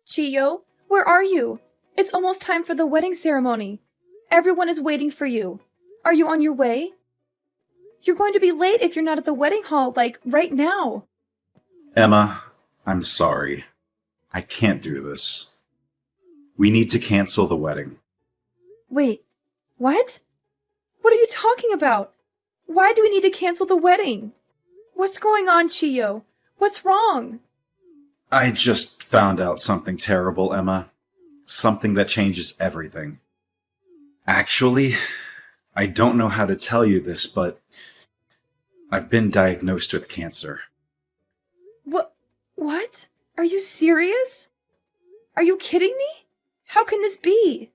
Chiyo, where are you? It's almost time for the wedding ceremony. Everyone is waiting for you. Are you on your way? You're going to be late if you're not at the wedding hall, like, right now. Emma, I'm sorry. I can't do this. We need to cancel the wedding. Wait, what? What are you talking about? Why do we need to cancel the wedding? What's going on, Chiyo? What's wrong? I just found out something terrible, Emma. Something that changes everything. Actually, I don't know how to tell you this, but I've been diagnosed with cancer. What? Are you serious? Are you kidding me? How can this be?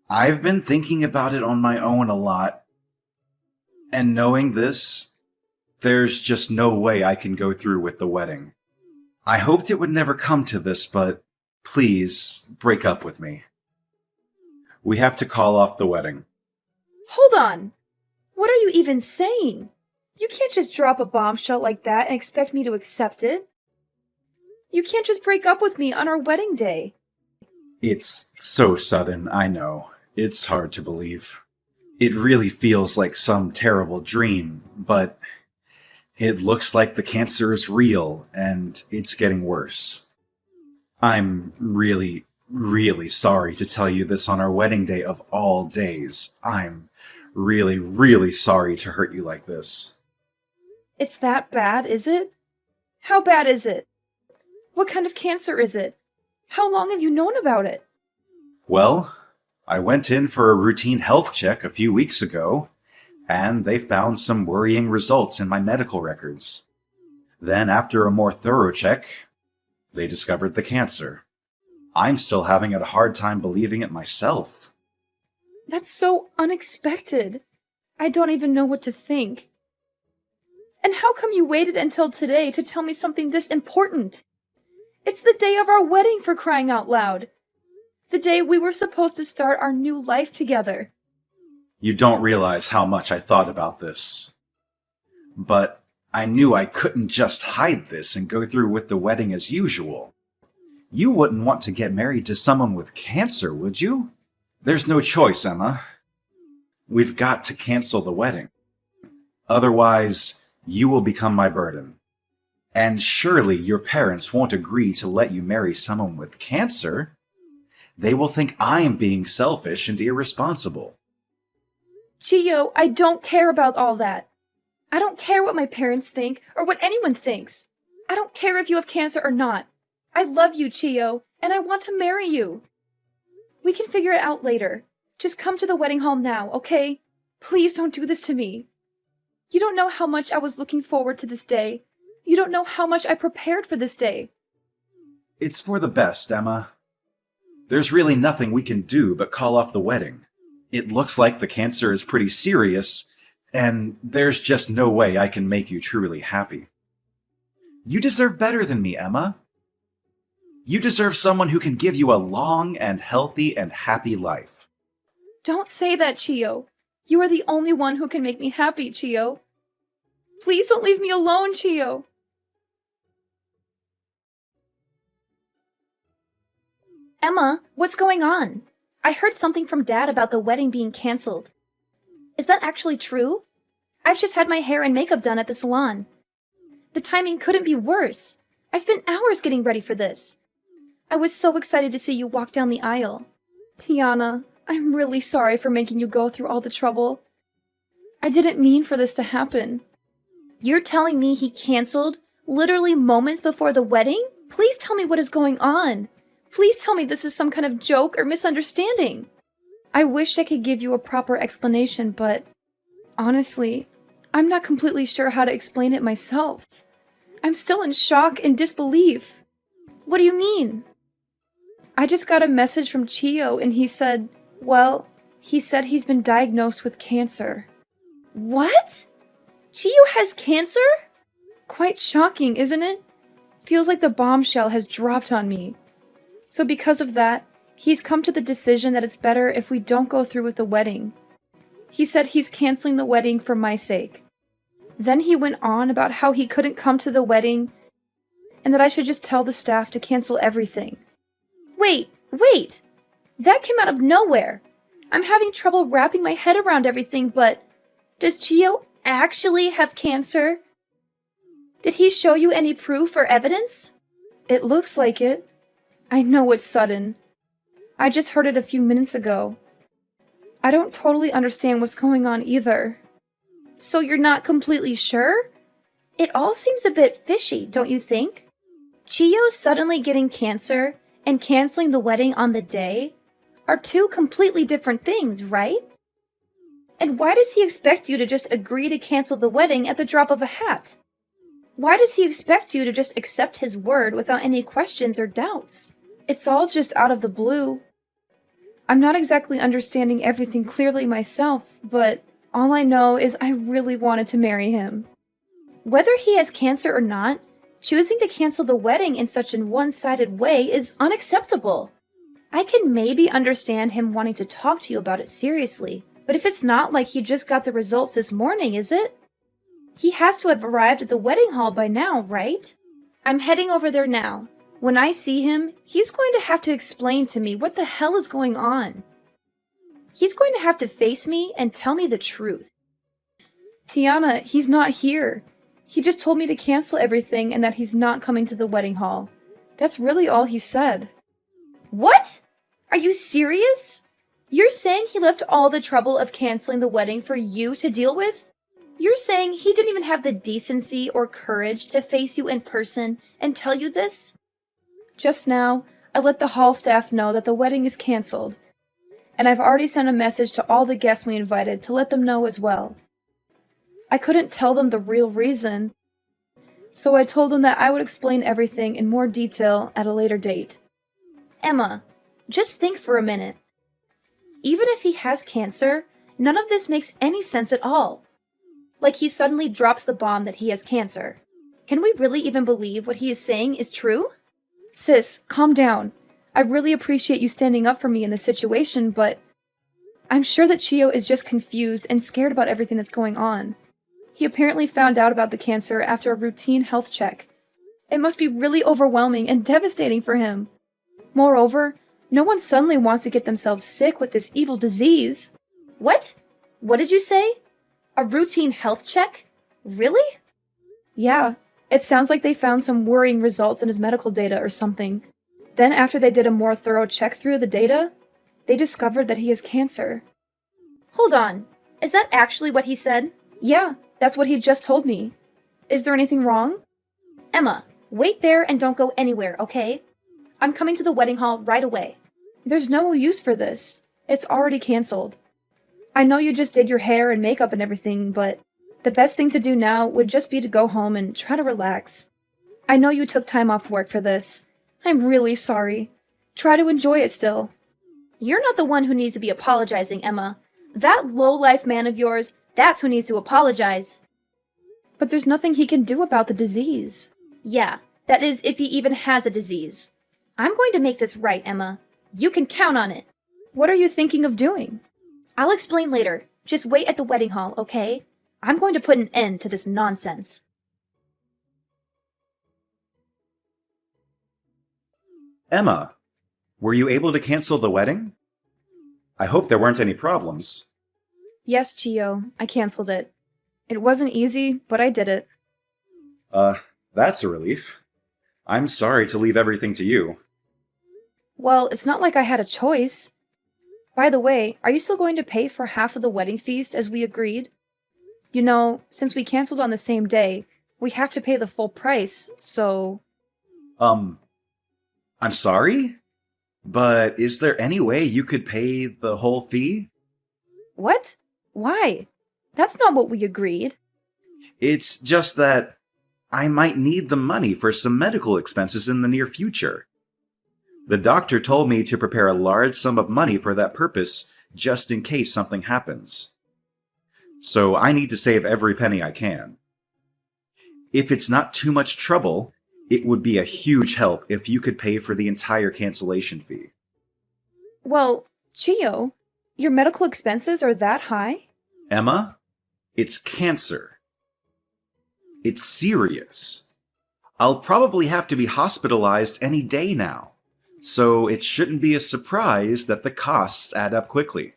I've been thinking about it on my own a lot. And knowing this, there's just no way I can go through with the wedding. I hoped it would never come to this, but please break up with me. We have to call off the wedding. Hold on. What are you even saying? You can't just drop a bombshell like that and expect me to accept it. You can't just break up with me on our wedding day. It's so sudden, I know. It's hard to believe. It really feels like some terrible dream, but it looks like the cancer is real, and it's getting worse. I'm really, really sorry to tell you this on our wedding day of all days. I'm really, really sorry to hurt you like this. It's that bad, is it? How bad is it? What kind of cancer is it? How long have you known about it? Well, I went in for a routine health check a few weeks ago, and they found some worrying results in my medical records. Then, after a more thorough check, they discovered the cancer. I'm still having a hard time believing it myself. That's so unexpected. I don't even know what to think. And how come you waited until today to tell me something this important? It's the day of our wedding, for crying out loud. The day we were supposed to start our new life together. You don't realize how much I thought about this. But I knew I couldn't just hide this and go through with the wedding as usual. You wouldn't want to get married to someone with cancer, would you? There's no choice, Emma. We've got to cancel the wedding. Otherwise, you will become my burden. And surely your parents won't agree to let you marry someone with cancer. They will think I am being selfish and irresponsible. Chiyo, I don't care about all that. I don't care what my parents think or what anyone thinks. I don't care if you have cancer or not. I love you, Chiyo, and I want to marry you. We can figure it out later. Just come to the wedding hall now, okay? Please don't do this to me. You don't know how much I was looking forward to this day. You don't know how much I prepared for this day. It's for the best, Emma. There's really nothing we can do but call off the wedding. It looks like the cancer is pretty serious, and there's just no way I can make you truly happy. You deserve better than me, Emma. You deserve someone who can give you a long and healthy and happy life. Don't say that, Chiyo. You are the only one who can make me happy, Chiyo. Please don't leave me alone, Chiyo. Emma, what's going on? I heard something from Dad about the wedding being canceled. Is that actually true? I've just had my hair and makeup done at the salon. The timing couldn't be worse. I spent hours getting ready for this. I was so excited to see you walk down the aisle. Tiana, I'm really sorry for making you go through all the trouble. I didn't mean for this to happen. You're telling me he canceled literally moments before the wedding? Please tell me what is going on. Please tell me this is some kind of joke or misunderstanding. I wish I could give you a proper explanation, but honestly, I'm not completely sure how to explain it myself. I'm still in shock and disbelief. What do you mean? I just got a message from Chiyo and he said he's been diagnosed with cancer. What? Chiyo has cancer? Quite shocking, isn't it? Feels like the bombshell has dropped on me. So because of that, he's come to the decision that it's better if we don't go through with the wedding. He said he's canceling the wedding for my sake. Then he went on about how he couldn't come to the wedding and that I should just tell the staff to cancel everything. Wait! That came out of nowhere! I'm having trouble wrapping my head around everything, but does Chio actually have cancer? Did he show you any proof or evidence? It looks like it. I know it's sudden. I just heard it a few minutes ago. I don't totally understand what's going on either. So you're not completely sure? It all seems a bit fishy, don't you think? Chio suddenly getting cancer and canceling the wedding on the day are two completely different things, right? And why does he expect you to just agree to cancel the wedding at the drop of a hat? Why does he expect you to just accept his word without any questions or doubts? It's all just out of the blue. I'm not exactly understanding everything clearly myself, but all I know is I really wanted to marry him. Whether he has cancer or not, choosing to cancel the wedding in such a one-sided way is unacceptable. I can maybe understand him wanting to talk to you about it seriously, but if it's not like he just got the results this morning, is it? He has to have arrived at the wedding hall by now, right? I'm heading over there now. When I see him, he's going to have to explain to me what the hell is going on. He's going to have to face me and tell me the truth. Tiana, he's not here. He just told me to cancel everything and that he's not coming to the wedding hall. That's really all he said. What? Are you serious? You're saying he left all the trouble of canceling the wedding for you to deal with? You're saying he didn't even have the decency or courage to face you in person and tell you this? Just now, I let the hall staff know that the wedding is canceled, and I've already sent a message to all the guests we invited to let them know as well. I couldn't tell them the real reason, so I told them that I would explain everything in more detail at a later date. Emma, just think for a minute. Even if he has cancer, none of this makes any sense at all. Like he suddenly drops the bomb that he has cancer. Can we really even believe what he is saying is true? Sis, calm down. I really appreciate you standing up for me in this situation, but I'm sure that Chio is just confused and scared about everything that's going on. He apparently found out about the cancer after a routine health check. It must be really overwhelming and devastating for him. Moreover, no one suddenly wants to get themselves sick with this evil disease. What? What did you say? A routine health check? Really? Yeah, it sounds like they found some worrying results in his medical data or something. Then after they did a more thorough check through the data, they discovered that he has cancer. Hold on, is that actually what he said? Yeah, that's what he just told me. Is there anything wrong? Emma, wait there and don't go anywhere, okay? I'm coming to the wedding hall right away. There's no use for this. It's already canceled. I know you just did your hair and makeup and everything, but the best thing to do now would just be to go home and try to relax. I know you took time off work for this. I'm really sorry. Try to enjoy it still. You're not the one who needs to be apologizing, Emma. That low-life man of yours, that's who needs to apologize. But there's nothing he can do about the disease. Yeah, that is if he even has a disease. I'm going to make this right, Emma. You can count on it. What are you thinking of doing? I'll explain later. Just wait at the wedding hall, okay? I'm going to put an end to this nonsense. Emma, were you able to cancel the wedding? I hope there weren't any problems. Yes, Chio, I canceled it. It wasn't easy, but I did it. That's a relief. I'm sorry to leave everything to you. Well, it's not like I had a choice. By the way, are you still going to pay for half of the wedding feast as we agreed? You know, since we canceled on the same day, we have to pay the full price, so... I'm sorry? But is there any way you could pay the whole fee? What? Why? That's not what we agreed. It's just that I might need the money for some medical expenses in the near future. The doctor told me to prepare a large sum of money for that purpose, just in case something happens. So I need to save every penny I can. If it's not too much trouble, it would be a huge help if you could pay for the entire cancellation fee. Well, Chio, your medical expenses are that high? Emma, it's cancer. It's serious. I'll probably have to be hospitalized any day now. So it shouldn't be a surprise that the costs add up quickly.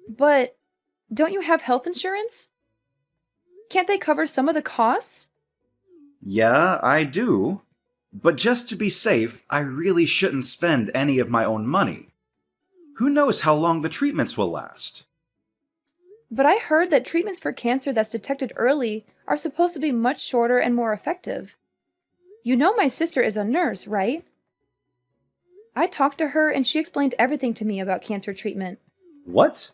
But don't you have health insurance? Can't they cover some of the costs? Yeah, I do. But just to be safe, I really shouldn't spend any of my own money. Who knows how long the treatments will last? But I heard that treatments for cancer that's detected early are supposed to be much shorter and more effective. You know my sister is a nurse, right? I talked to her and she explained everything to me about cancer treatment. What?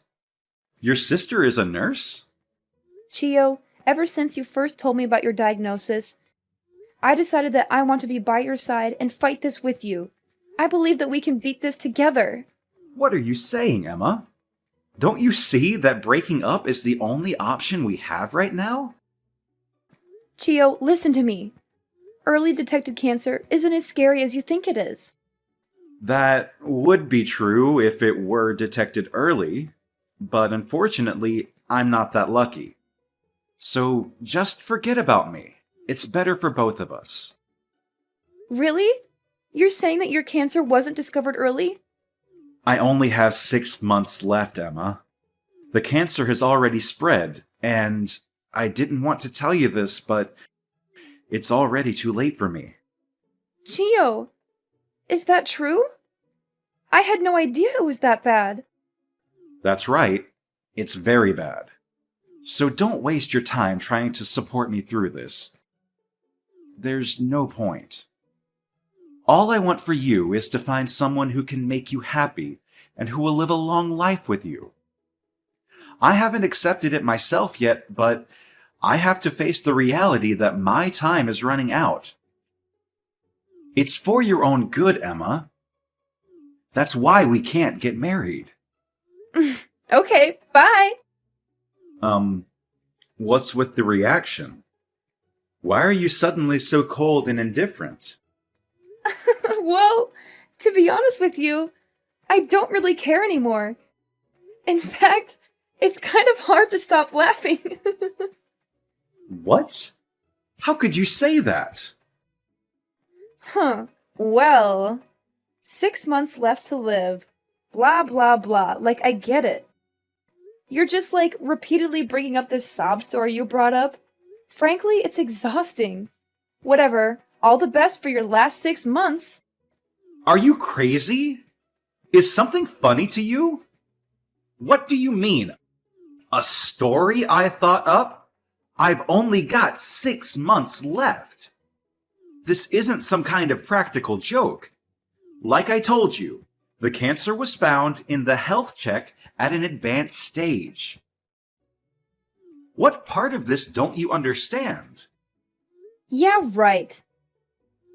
Your sister is a nurse? Chio, ever since you first told me about your diagnosis, I decided that I want to be by your side and fight this with you. I believe that we can beat this together. What are you saying, Emma? Don't you see that breaking up is the only option we have right now? Chio, listen to me. Early detected cancer isn't as scary as you think it is. That would be true if it were detected early, but unfortunately, I'm not that lucky. So just forget about me. It's better for both of us. Really? You're saying that your cancer wasn't discovered early? I only have 6 months left, Emma. The cancer has already spread, and I didn't want to tell you this, but it's already too late for me. Chio, is that true? I had no idea it was that bad. That's right. It's very bad. So don't waste your time trying to support me through this. There's no point. All I want for you is to find someone who can make you happy and who will live a long life with you. I haven't accepted it myself yet, but I have to face the reality that my time is running out. It's for your own good, Emma. That's why we can't get married. Okay, bye. What's with the reaction? Why are you suddenly so cold and indifferent? Well, to be honest with you, I don't really care anymore. In fact, it's kind of hard to stop laughing. What? How could you say that? Well, 6 months left to live. Blah, blah, blah. Like, I get it. You're just, repeatedly bringing up this sob story you brought up. Frankly, it's exhausting. Whatever. All the best for your last 6 months. Are you crazy? Is something funny to you? What do you mean? A story I thought up? I've only got 6 months left. This isn't some kind of practical joke. Like I told you, the cancer was found in the health check at an advanced stage. What part of this don't you understand? Yeah, right.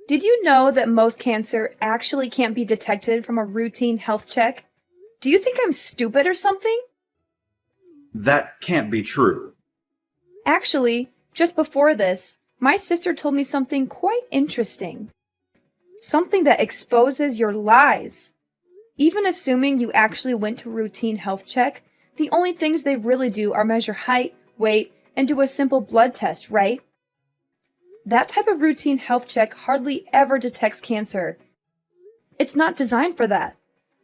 Did you know that most cancer actually can't be detected from a routine health check? Do you think I'm stupid or something? That can't be true. Actually, just before this, my sister told me something quite interesting. Something that exposes your lies. Even assuming you actually went to a routine health check, the only things they really do are measure height, weight, and do a simple blood test, right? That type of routine health check hardly ever detects cancer. It's not designed for that.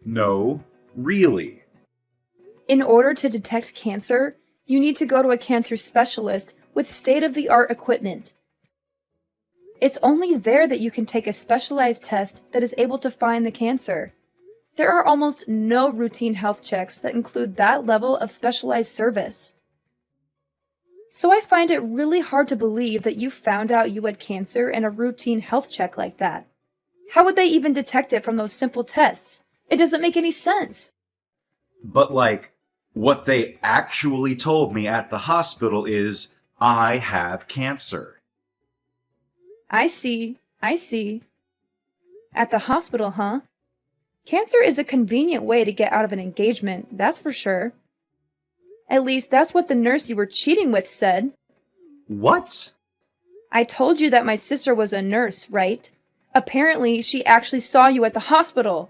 No, really. In order to detect cancer, you need to go to a cancer specialist with state-of-the-art equipment. It's only there that you can take a specialized test that is able to find the cancer. There are almost no routine health checks that include that level of specialized service. So I find it really hard to believe that you found out you had cancer in a routine health check like that. How would they even detect it from those simple tests? It doesn't make any sense. But what they actually told me at the hospital is I have cancer. I see. At the hospital, huh? Cancer is a convenient way to get out of an engagement, that's for sure. At least that's what the nurse you were cheating with said. What? I told you that my sister was a nurse, right? Apparently, she actually saw you at the hospital.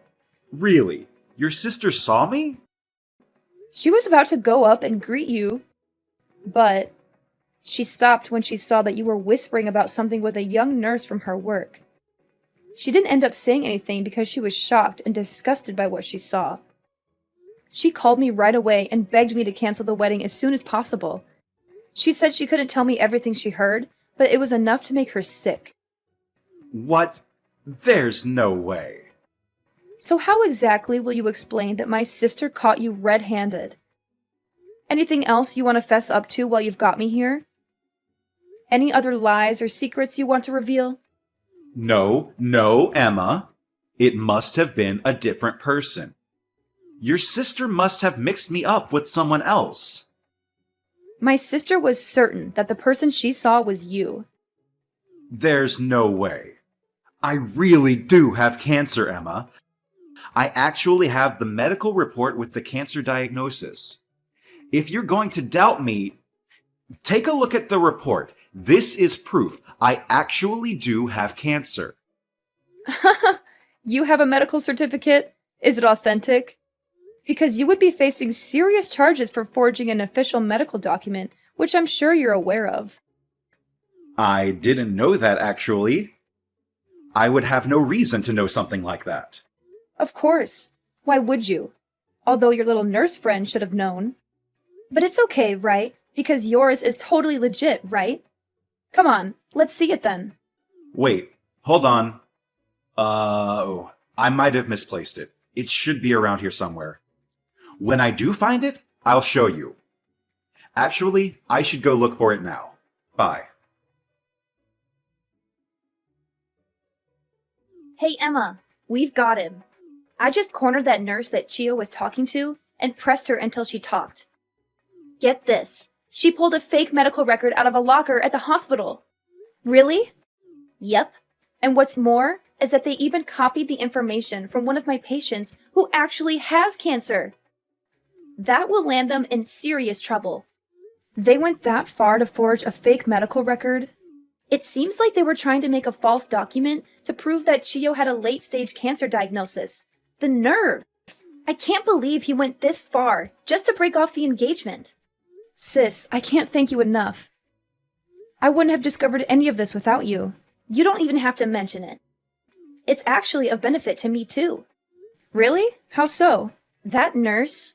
Really? Your sister saw me? She was about to go up and greet you, but she stopped when she saw that you were whispering about something with a young nurse from her work. She didn't end up saying anything because she was shocked and disgusted by what she saw. She called me right away and begged me to cancel the wedding as soon as possible. She said she couldn't tell me everything she heard, but it was enough to make her sick. What? There's no way. So how exactly will you explain that my sister caught you red-handed? Anything else you want to fess up to while you've got me here? Any other lies or secrets you want to reveal? No, Emma. It must have been a different person. Your sister must have mixed me up with someone else. My sister was certain that the person she saw was you. There's no way. I really do have cancer, Emma. I actually have the medical report with the cancer diagnosis. If you're going to doubt me, take a look at the report. This is proof I actually do have cancer. You have a medical certificate? Is it authentic? Because you would be facing serious charges for forging an official medical document, which I'm sure you're aware of. I didn't know that, actually. I would have no reason to know something like that. Of course. Why would you? Although your little nurse friend should have known. But it's okay, right? Because yours is totally legit, right? Come on, let's see it then. Wait, hold on. I might have misplaced it. It should be around here somewhere. When I do find it, I'll show you. Actually, I should go look for it now. Bye. Hey, Emma, we've got him. I just cornered that nurse that Chio was talking to and pressed her until she talked. Get this. She pulled a fake medical record out of a locker at the hospital. Really? Yep. And what's more is that they even copied the information from one of my patients who actually has cancer. That will land them in serious trouble. They went that far to forge a fake medical record? It seems like they were trying to make a false document to prove that Chio had a late-stage cancer diagnosis. The nerve! I can't believe he went this far just to break off the engagement. Sis, I can't thank you enough. I wouldn't have discovered any of this without you. You don't even have to mention it. It's actually of benefit to me too. Really? How so? That nurse?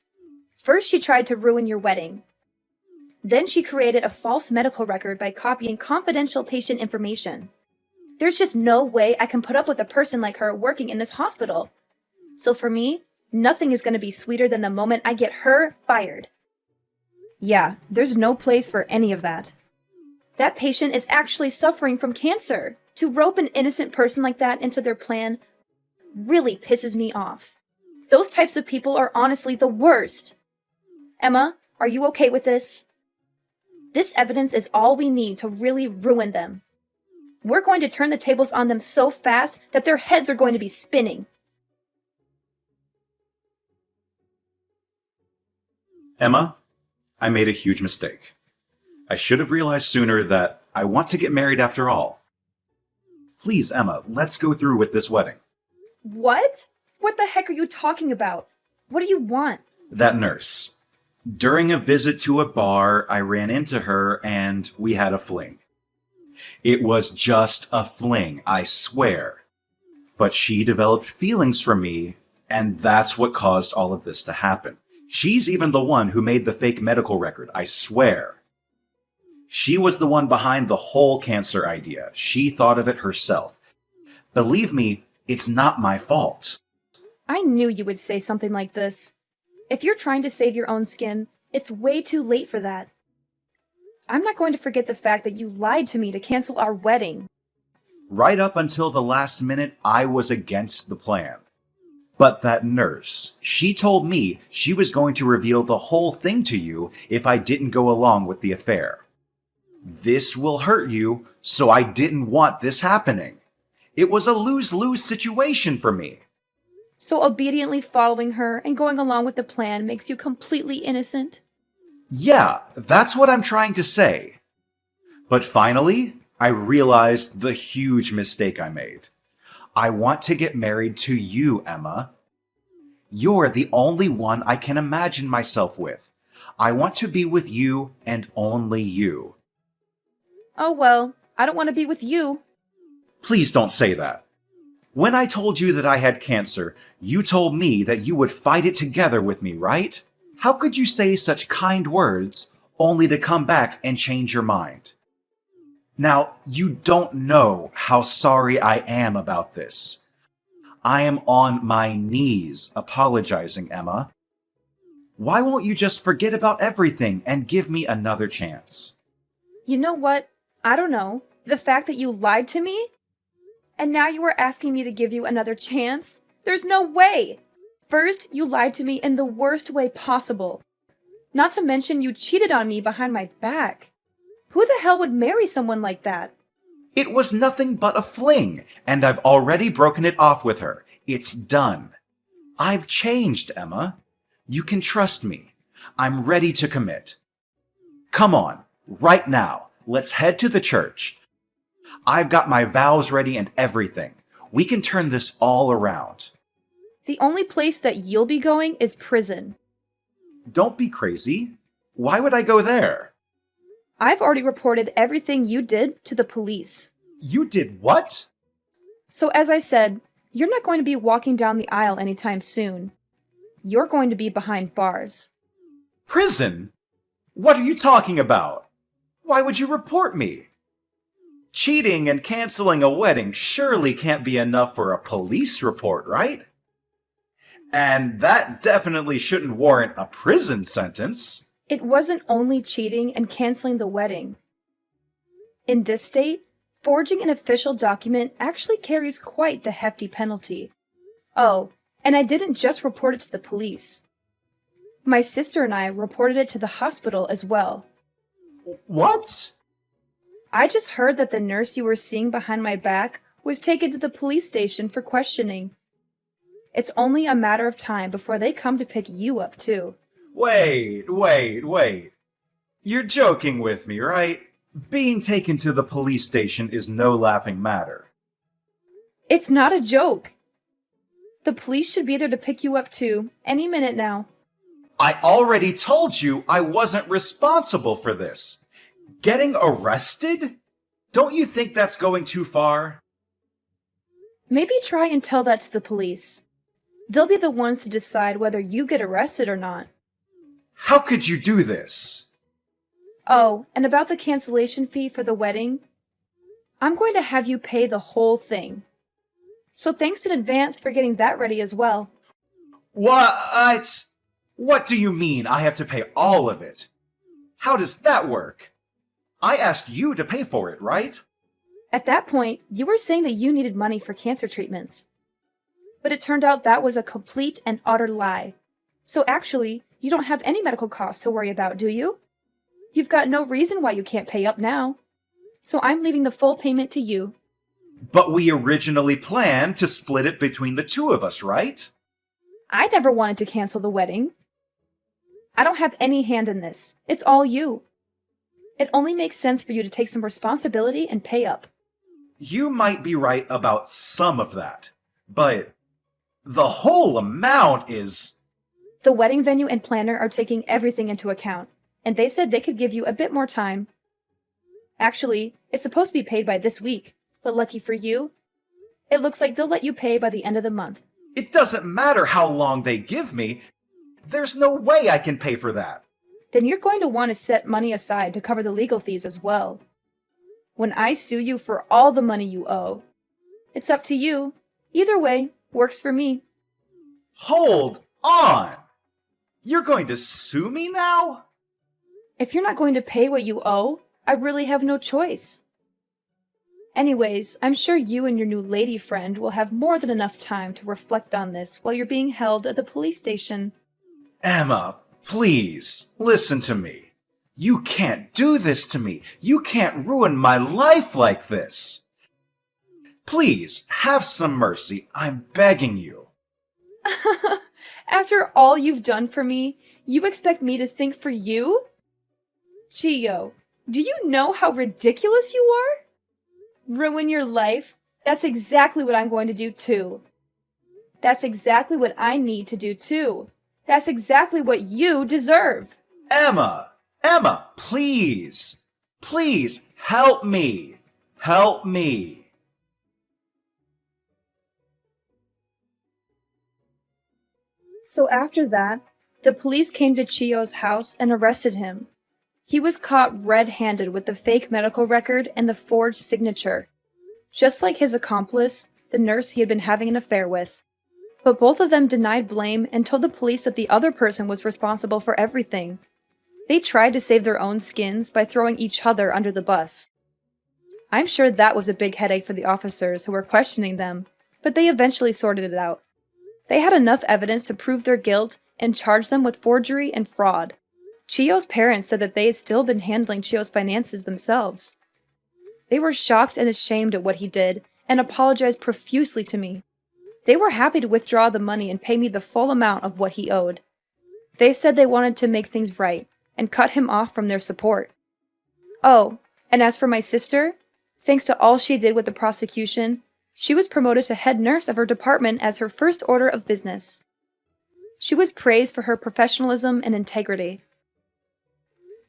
First she tried to ruin your wedding. Then she created a false medical record by copying confidential patient information. There's just no way I can put up with a person like her working in this hospital. So for me, nothing is going to be sweeter than the moment I get her fired. Yeah, there's no place for any of that. That patient is actually suffering from cancer. To rope an innocent person like that into their plan really pisses me off. Those types of people are honestly the worst. Emma, are you okay with this? This evidence is all we need to really ruin them. We're going to turn the tables on them so fast that their heads are going to be spinning. Emma, I made a huge mistake. I should have realized sooner that I want to get married after all. Please, Emma, let's go through with this wedding. What? What the heck are you talking about? What do you want? That nurse. During a visit to a bar, I ran into her and we had a fling. It was just a fling, I swear. But she developed feelings for me, and that's what caused all of this to happen. She's even the one who made the fake medical record, I swear. She was the one behind the whole cancer idea. She thought of it herself. Believe me, it's not my fault. I knew you would say something like this. If you're trying to save your own skin, it's way too late for that. I'm not going to forget the fact that you lied to me to cancel our wedding. Right up until the last minute, I was against the plan. But that nurse, she told me she was going to reveal the whole thing to you if I didn't go along with the affair. This will hurt you, so I didn't want this happening. It was a lose-lose situation for me. So obediently following her and going along with the plan makes you completely innocent? Yeah, that's what I'm trying to say. But finally, I realized the huge mistake I made. I want to get married to you, Emma. You're the only one I can imagine myself with. I want to be with you and only you. Oh well, I don't want to be with you. Please don't say that. When I told you that I had cancer, you told me that you would fight it together with me, right? How could you say such kind words only to come back and change your mind? Now, you don't know how sorry I am about this. I am on my knees apologizing, Emma. Why won't you just forget about everything and give me another chance? You know what? I don't know. The fact that you lied to me? And now you are asking me to give you another chance? There's no way! First, you lied to me in the worst way possible. Not to mention you cheated on me behind my back. Who the hell would marry someone like that? It was nothing but a fling, and I've already broken it off with her. It's done. I've changed, Emma. You can trust me. I'm ready to commit. Come on, right now. Let's head to the church. I've got my vows ready and everything. We can turn this all around. The only place that you'll be going is prison. Don't be crazy. Why would I go there? I've already reported everything you did to the police. You did what? So as I said, you're not going to be walking down the aisle anytime soon. You're going to be behind bars. Prison? What are you talking about? Why would you report me? Cheating and canceling a wedding surely can't be enough for a police report, right? And that definitely shouldn't warrant a prison sentence. It wasn't only cheating and canceling the wedding. In this state, forging an official document actually carries quite the hefty penalty. Oh, and I didn't just report it to the police. My sister and I reported it to the hospital as well. What? I just heard that the nurse you were seeing behind my back was taken to the police station for questioning. It's only a matter of time before they come to pick you up, too. Wait. You're joking with me, right? Being taken to the police station is no laughing matter. It's not a joke. The police should be there to pick you up, too, any minute now. I already told you I wasn't responsible for this. Getting arrested? Don't you think that's going too far? Maybe try and tell that to the police. They'll be the ones to decide whether you get arrested or not. How could you do this? Oh, and about the cancellation fee for the wedding, I'm going to have you pay the whole thing. So thanks in advance for getting that ready as well. What? What do you mean I have to pay all of it? How does that work? I asked you to pay for it, right? At that point, you were saying that you needed money for cancer treatments. But it turned out that was a complete and utter lie. So actually, you don't have any medical costs to worry about, do you? You've got no reason why you can't pay up now. So I'm leaving the full payment to you. But we originally planned to split it between the two of us, right? I never wanted to cancel the wedding. I don't have any hand in this. It's all you. It only makes sense for you to take some responsibility and pay up. You might be right about some of that, but the whole amount is... The wedding venue and planner are taking everything into account, and they said they could give you a bit more time. Actually, it's supposed to be paid by this week, but lucky for you, it looks like they'll let you pay by the end of the month. It doesn't matter how long they give me. There's no way I can pay for that. Then you're going to want to set money aside to cover the legal fees as well. When I sue you for all the money you owe, it's up to you. Either way, works for me. Hold on! You're going to sue me now? If you're not going to pay what you owe, I really have no choice. Anyways, I'm sure you and your new lady friend will have more than enough time to reflect on this while you're being held at the police station. Emma, please, listen to me. You can't do this to me. You can't ruin my life like this. Please, have some mercy. I'm begging you. After all you've done for me, you expect me to think for you? Chio, do you know how ridiculous you are? Ruin your life? That's exactly what I'm going to do too. That's exactly what I need to do too. That's exactly what you deserve. Emma, please, please help me. Help me. So after that, the police came to Chio's house and arrested him. He was caught red-handed with the fake medical record and the forged signature, just like his accomplice, the nurse he had been having an affair with. But both of them denied blame and told the police that the other person was responsible for everything. They tried to save their own skins by throwing each other under the bus. I'm sure that was a big headache for the officers who were questioning them, but they eventually sorted it out. They had enough evidence to prove their guilt and charge them with forgery and fraud. Chio's parents said that they had still been handling Chio's finances themselves. They were shocked and ashamed at what he did and apologized profusely to me. They were happy to withdraw the money and pay me the full amount of what he owed. They said they wanted to make things right and cut him off from their support. Oh, and as for my sister, thanks to all she did with the prosecution, she was promoted to head nurse of her department as her first order of business. She was praised for her professionalism and integrity.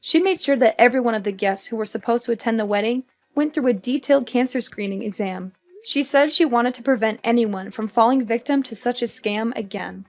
She made sure that every one of the guests who were supposed to attend the wedding went through a detailed cancer screening exam. She said she wanted to prevent anyone from falling victim to such a scam again.